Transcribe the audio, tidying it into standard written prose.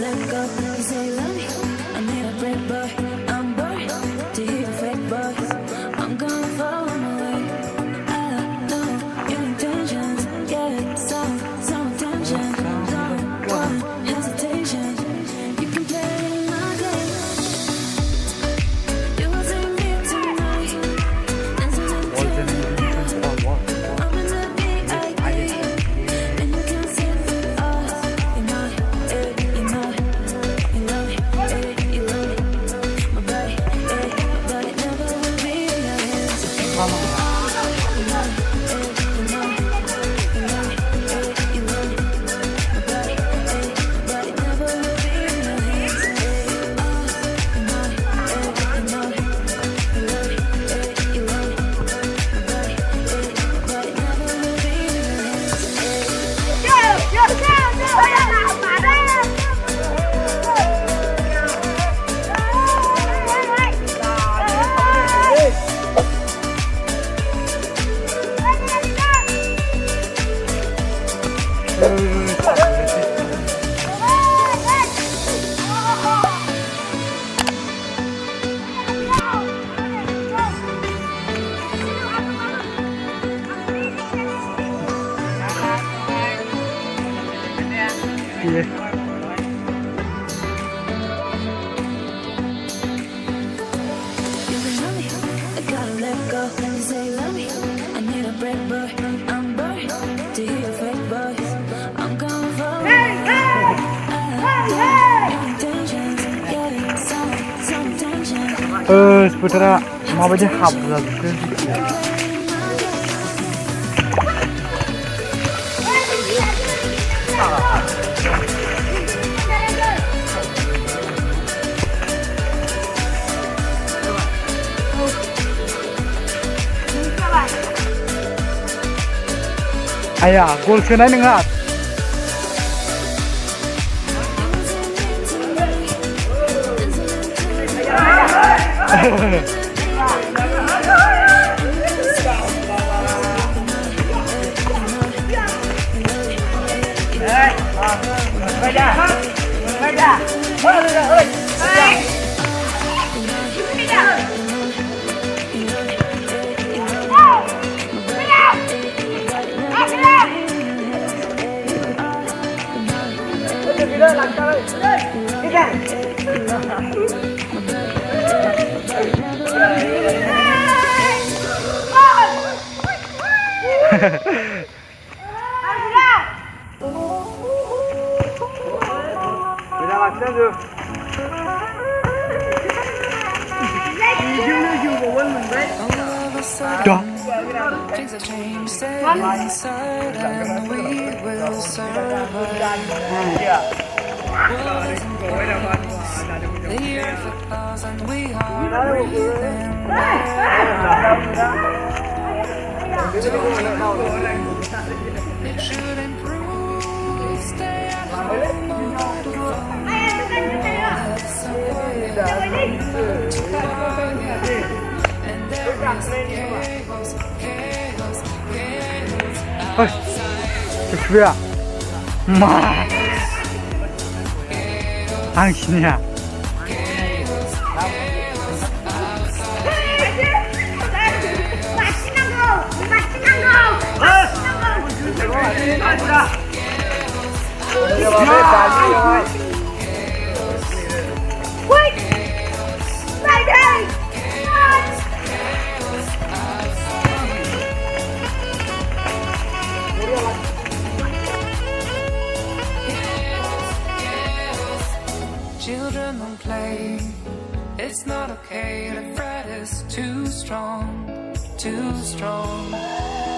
let go. You say you love me, I need a break, boy. I'm bored to hear your fake voice. I'm gonna follow my way. I know your intentions, yeah, some attention, one hesitation. You can play my game. You will see me tonight, dancing into I'm in the VIP, and you can see us. You know, you love me, you love me, my body, but it never will be in your hands. You love me, you love me, you love me, my body, but it never will be in your hands. You know, you love me, you love me, my body, but it never will be in your hands. You can love me, I gotta let go. You say you love me, I need a break, boy. I'm bored to hear your fake voice. I'm gonna follow your intentions, yeah, some tension. Seputar mau aja habis Ayah, gol सोनाय नङा Things have changed, stay inside and we will survive. The earth applauds and we are breathing. It should improve, stay at home, and there is chaos, chaos, chaos. Coba Ma Angsinya Children don't play. It's not okay. The threat is too strong, too strong.